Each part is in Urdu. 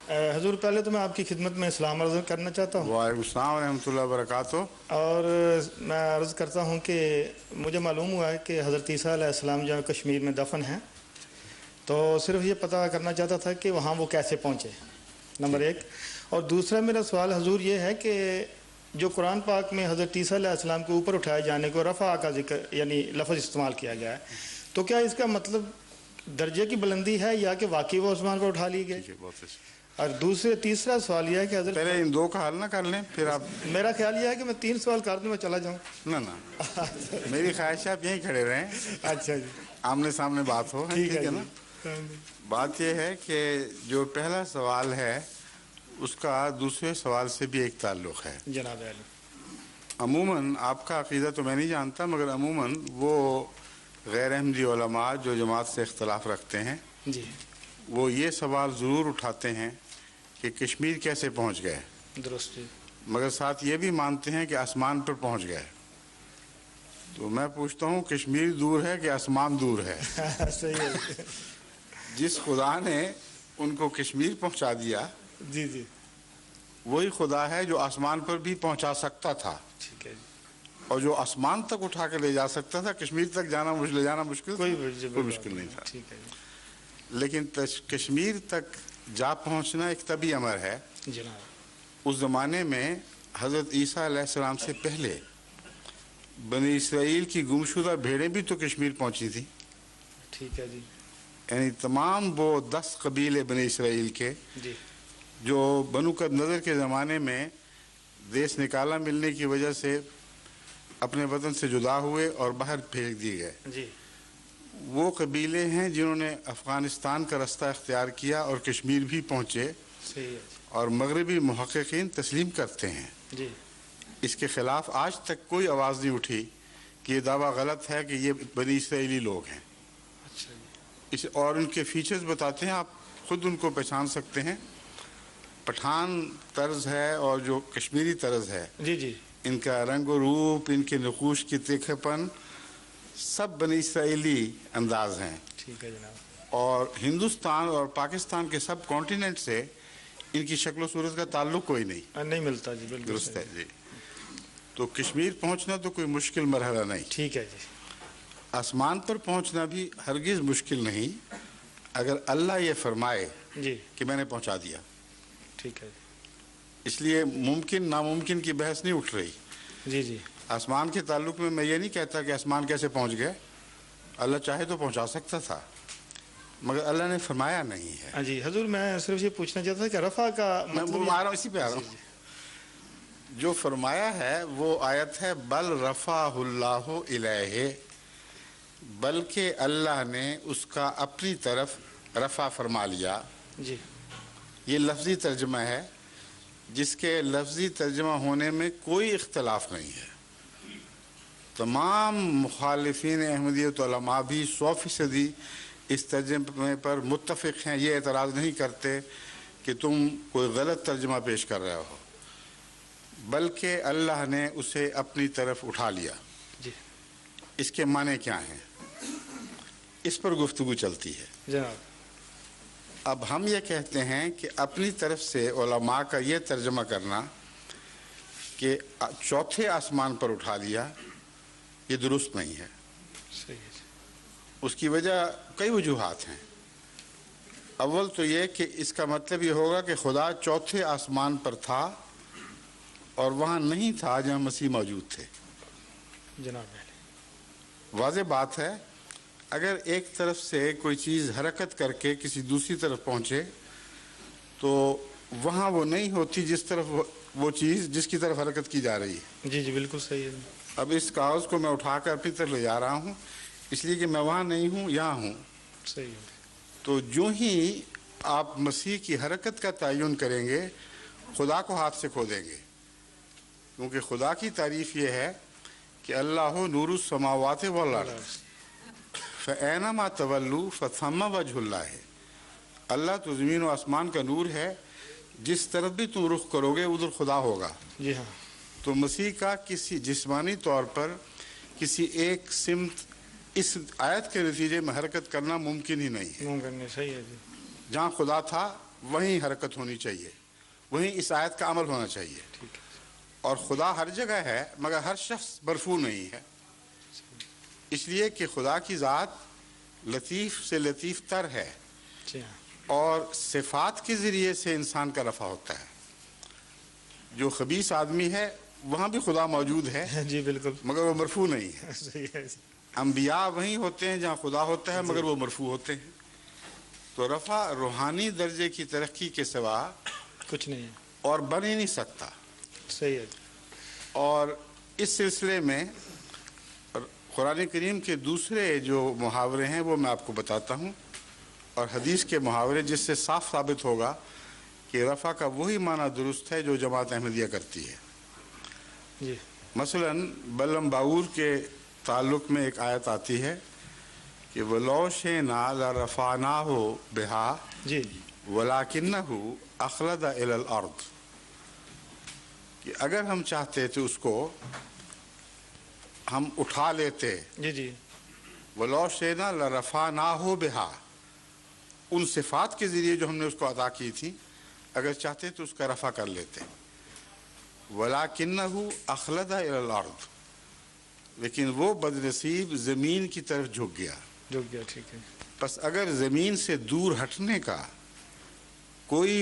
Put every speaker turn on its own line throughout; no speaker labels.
حضور پہلے تو میں آپ کی خدمت میں اسلام عرض کرنا چاہتا ہوں.
وعلیکم السلام ورحمۃ اللہ وبرکاتہ.
اور میں عرض کرتا ہوں کہ مجھے معلوم ہوا ہے کہ حضرت عیسیٰ علیہ السلام جہاں کشمیر میں دفن ہیں، تو صرف یہ پتہ کرنا چاہتا تھا کہ وہاں وہ کیسے پہنچے، نمبر ایک. اور دوسرا میرا سوال حضور یہ ہے کہ جو قرآن پاک میں حضرت عیسیٰ علیہ السلام کے اوپر اٹھائے جانے کو رفع کا ذکر یعنی لفظ استعمال کیا گیا ہے، تو کیا اس کا مطلب درجے کی بلندی ہے یا کہ واقعی وہ آسمان پر اٹھا لیے گئے؟ اور تیسرا سوال یہ ہے کہ حضرت
پہلے ان دو کا حل نہ کر لیں پھر آپ.
میرا خیال یہ ہے کہ میں 3 سوال کر دوں میں چلا جاؤں.
نہ میری خواہش ہے آپ یہیں کھڑے رہیں.
اچھا جی،
آمنے سامنے بات ہو.
ٹھیک ہے
نا. بات یہ ہے کہ جو پہلا سوال ہے اس کا دوسرے سوال سے بھی ایک تعلق ہے.
جناب علی،
عموماً آپ کا عقیدہ تو میں نہیں جانتا، مگر عموماً وہ غیر احمدی علماء جو جماعت سے اختلاف رکھتے ہیں
جی،
وہ یہ سوال ضرور اٹھاتے ہیں کہ کشمیر کیسے پہنچ گئے،
درست،
مگر ساتھ یہ بھی مانتے ہیں کہ آسمان پر پہنچ گئے. تو میں پوچھتا ہوں کشمیر دور ہے کہ آسمان دور ہے؟
صحیح ہے.
جس خدا نے ان کو کشمیر پہنچا دیا
جی جی،
وہی خدا ہے جو آسمان پر بھی پہنچا سکتا تھا،
ٹھیک ہے جی.
اور جو آسمان تک اٹھا کے لے جا سکتا تھا. کشمیر تک لے جانا مشکل،
کوئی
مشکل نہیں تھا.
ٹھیک ہے جی.
لیکن کشمیر تک جا پہنچنا ایک طبی امر ہے.
جناب،
اس زمانے میں حضرت عیسیٰ علیہ السلام سے پہلے بنی اسرائیل کی گمشدہ بھیڑیں بھی تو کشمیر پہنچی تھی.
ٹھیک ہے جی.
یعنی تمام وہ 10 قبیلے بنی اسرائیل کے
جی،
جو بنو قد نظر کے زمانے میں دیس نکالا ملنے کی وجہ سے اپنے وطن سے جدا ہوئے اور باہر پھینک دیے گئے،
جی،
وہ قبیلے ہیں جنہوں نے افغانستان کا رستہ اختیار کیا اور کشمیر بھی پہنچے.
صحیح ہے.
اور مغربی محققین تسلیم کرتے ہیں.
جی،
اس کے خلاف آج تک کوئی آواز نہیں اٹھی کہ یہ دعویٰ غلط ہے کہ یہ بنی اسرائیلی لوگ ہیں.
اچھا جی.
اور ان کے فیچرز بتاتے ہیں، آپ خود ان کو پہچان سکتے ہیں. پٹھان طرز ہے اور جو کشمیری طرز ہے،
جی جی،
ان کا رنگ و روپ، ان کے نقوش کی تیکھے پن، سب بنی اسرائیلی انداز ہیں.
ٹھیک ہے جناب.
اور ہندوستان اور پاکستان کے سب کانٹیننٹ سے ان کی شکل و صورت کا تعلق کوئی
نہیں ملتا. جی بالکل
درست ہے جی. تو کشمیر پہنچنا تو کوئی مشکل مرحلہ نہیں.
ٹھیک ہے جی.
آسمان پر پہنچنا بھی ہرگز مشکل نہیں اگر اللہ یہ فرمائے
جی
کہ میں نے پہنچا دیا.
ٹھیک ہے.
اس لیے ممکن ناممکن کی بحث نہیں اٹھ رہی.
جی جی.
آسمان کے تعلق میں یہ نہیں کہتا کہ آسمان کیسے پہنچ گئے. اللہ چاہے تو پہنچا سکتا تھا مگر اللہ نے فرمایا نہیں ہے.
جی حضور میں صرف یہ پوچھنا چاہتا تھا کہ رفع کا
مطلب آ رہا ہوں اسی پہ آ رہا ہوں. جو فرمایا ہے وہ آیت ہے بل رفعہ اللہ الیہ، بلکہ اللہ نے اس کا اپنی طرف رفع فرما لیا.
جی
یہ لفظی ترجمہ ہے جس کے لفظی ترجمہ ہونے میں کوئی اختلاف نہیں ہے. تمام مخالفین احمدیت علماء بھی 100% اس ترجمے پر متفق ہیں. یہ اعتراض نہیں کرتے کہ تم کوئی غلط ترجمہ پیش کر رہے ہو، بلکہ اللہ نے اسے اپنی طرف اٹھا لیا.
جی
اس کے معنی کیا ہیں اس پر گفتگو چلتی ہے
جناب.
اب ہم یہ کہتے ہیں کہ اپنی طرف سے علماء کا یہ ترجمہ کرنا کہ چوتھے آسمان پر اٹھا لیا یہ درست نہیں ہے.
صحیح ہے.
اس کی وجہ کئی وجوہات ہیں. اول تو یہ کہ اس کا مطلب یہ ہوگا کہ خدا چوتھے آسمان پر تھا اور وہاں نہیں تھا جہاں مسیح موجود تھے.
جناب
واضح بات ہے اگر ایک طرف سے کوئی چیز حرکت کر کے کسی دوسری طرف پہنچے تو وہاں وہ نہیں ہوتی جس طرف وہ چیز جس کی طرف حرکت کی جا رہی ہے.
جی جی بالکل صحیح ہے.
اب اس کاغذ کو میں اٹھا کر اپنی طرف لے جا رہا ہوں اس لیے کہ میں وہاں نہیں ہوں یہاں ہوں.
صحیح ہے.
تو جو ہی آپ مسیح کی حرکت کا تعین کریں گے خدا کو ہاتھ سے کھو دیں گے، کیونکہ خدا کی تعریف یہ ہے کہ اللہ نور السماوات والارض فَأَيْنَمَا تَوَلُّوا فَثَمَّ وَجْهُ اللَّهِ. اللہ تو زمین و آسمان کا نور ہے، جس طرف بھی تم رخ کرو گے ادھر خدا ہوگا. جی ہاں. تو مسیح کا کسی جسمانی طور پر کسی ایک سمت اس آیت کے نتیجے میں حرکت کرنا ممکن ہی نہیں ہے.
ممکن نہیں. صحیح ہے جی.
جہاں خدا تھا وہیں حرکت ہونی چاہیے، وہیں اس آیت کا عمل ہونا چاہیے. اور خدا ہر جگہ ہے مگر ہر شخص مرفوع نہیں ہے، اس لیے کہ خدا کی ذات لطیف سے لطیف تر ہے اور صفات کے ذریعے سے انسان کا رفع ہوتا ہے. جو خبیث آدمی ہے وہاں بھی خدا موجود ہے
جی بالکل،
مگر وہ مرفوع نہیں ہے.
صحیح ہے.
انبیاء وہیں ہوتے ہیں جہاں خدا ہوتا ہے مگر وہ مرفوع ہوتے ہیں. تو رفع روحانی درجے کی ترقی کے سوا
کچھ نہیں ہے
اور بن ہی نہیں سکتا.
صحیح ہے.
اور اس سلسلے میں قرآن کریم کے دوسرے جو محاورے ہیں وہ میں آپ کو بتاتا ہوں، اور حدیث کے محاورے جس سے صاف ثابت ہوگا کہ رفع کا وہی معنی درست ہے جو جماعت احمدیہ کرتی ہے.
جی
مثلا بلم باور کے تعلق میں ایک آیت آتی ہے کہ وَلَوْ شِئْنَا لَرَفَعْنَاهُ بِهَا
جی
وَلَكِنَّهُ أَخْلَدَ إِلَى الْأَرْضِ، کہ اگر ہم چاہتے تو اس کو ہم اٹھا لیتے.
جی جی
وَلَوْ شِئْنَا لَرَفَعْنَاهُ بِهَا، ان صفات کے ذریعے جو ہم نے اس کو عطا کی تھی اگر چاہتے تو اس کا رفع کر لیتے. وَلَكِنَّهُ أَخْلَدَ إِلَى الْأَرْضِ، لیکن وہ بدنصیب زمین کی طرف جھک گیا.
جھک گیا. ٹھیک ہے.
بس اگر زمین سے دور ہٹنے کا کوئی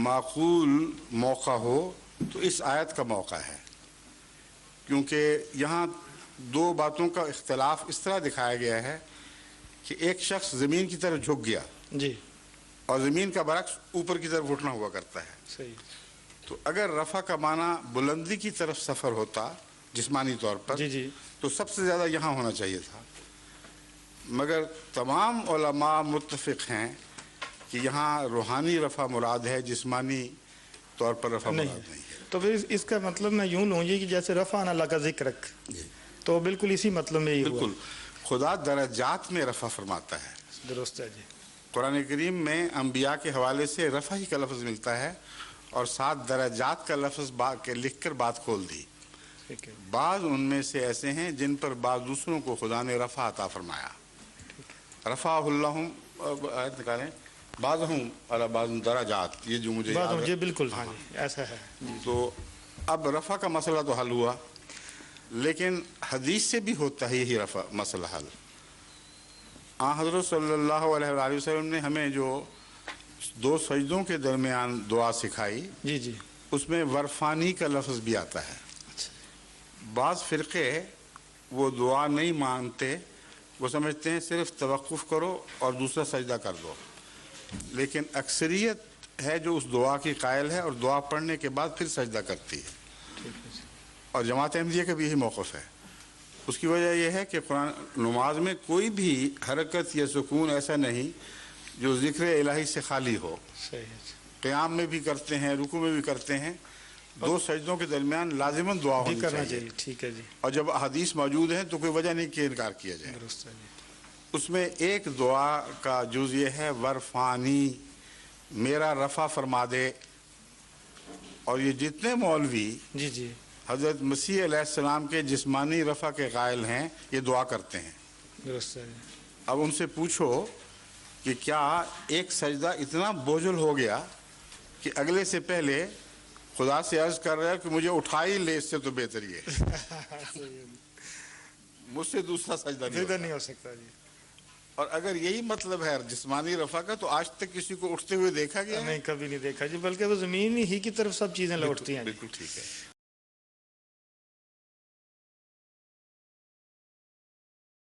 معقول موقع ہو تو اس آیت کا موقع ہے، کیونکہ یہاں دو باتوں کا اختلاف اس طرح دکھایا گیا ہے کہ ایک شخص زمین کی طرف جھک گیا
جی
اور زمین کا برعکس اوپر کی طرف اٹھنا ہوا کرتا ہے.
صحیح.
تو اگر رفع کا معنی بلندی کی طرف سفر ہوتا جسمانی طور پر
جی جی
تو سب سے زیادہ یہاں ہونا چاہیے تھا، مگر تمام علماء متفق ہیں کہ یہاں روحانی رفع مراد ہے، جسمانی طور پر رفع مراد نہیں ہے.
تو پھر اس کا مطلب میں یوں لوں گی کہ جیسے رفع اللہ کا ذکرک، تو بالکل اسی مطلب میں ہی ہوا.
بالکل، خدا درجات میں رفع فرماتا ہے.
درست ہے. جی
قرآن کریم میں انبیاء کے حوالے سے رفع ہی کا لفظ ملتا ہے اور 7 درجات کا لفظ لکھ کر بات کھول دی.
ٹھیک ہے.
بعض ان میں سے ایسے ہیں جن پر بعض دوسروں کو خدا نے رفع عطا فرمایا. رفع اللہم، آیت نکالیں، بعضہم علی بعض درجات، یہ جو مجھے یاد ہے.
جی بالکل. ہاں جی ایسا ہے.
تو اب رفع کا مسئلہ تو حل ہوا، لیکن حدیث سے بھی ہوتا ہے یہی رفع مسئلہ حل. حضرت صلی اللہ علیہ وآلہ وسلم نے ہمیں جو 2 سجدوں کے درمیان دعا سکھائی،
جی جی
اس میں ورفانی کا لفظ بھی آتا ہے. بعض فرقے وہ دعا نہیں مانتے، وہ سمجھتے ہیں صرف توقف کرو اور دوسرا سجدہ کر دو، لیکن اکثریت ہے جو اس دعا کی قائل ہے اور دعا پڑھنے کے بعد پھر سجدہ کرتی ہے. اور جماعت احمدیہ کا بھی یہی موقف ہے. اس کی وجہ یہ ہے کہ قرآن نماز میں کوئی بھی حرکت یا سکون ایسا نہیں جو ذکر الہی سے خالی ہو. قیام میں بھی کرتے ہیں، رکوع میں بھی کرتے ہیں، 2 سجدوں کے درمیان لازماً دعا ہونی چاہیے.
ٹھیک ہے جی.
اور جب احادیث موجود ہیں تو کوئی وجہ نہیں کہ انکار کیا جائے. اس میں ایک دعا کا جز یہ ہے ورفانی، میرا رفع فرما دے. اور یہ جتنے مولوی
جی جی
حضرت مسیح علیہ السلام کے جسمانی رفع کے قائل ہیں یہ دعا کرتے ہیں.
درست ہے.
اب ان سے پوچھو کہ کیا ایک سجدہ اتنا بوجھل ہو گیا کہ اگلے سے پہلے خدا سے عرض کر رہا ہے کہ مجھے اٹھا ہی لے، اس سے تو بہتر یہ مجھ سے دوسرا سجدہ نہیں ہو
سکتا. جی
اور اگر یہی مطلب ہے جسمانی رفع کا تو آج تک کسی کو اٹھتے ہوئے دیکھا گیا
نہیں، کبھی نہیں دیکھا جی، بلکہ وہ زمین ہی کی طرف سب چیزیں لوٹتی ہیں.
بالکل ٹھیک ہے.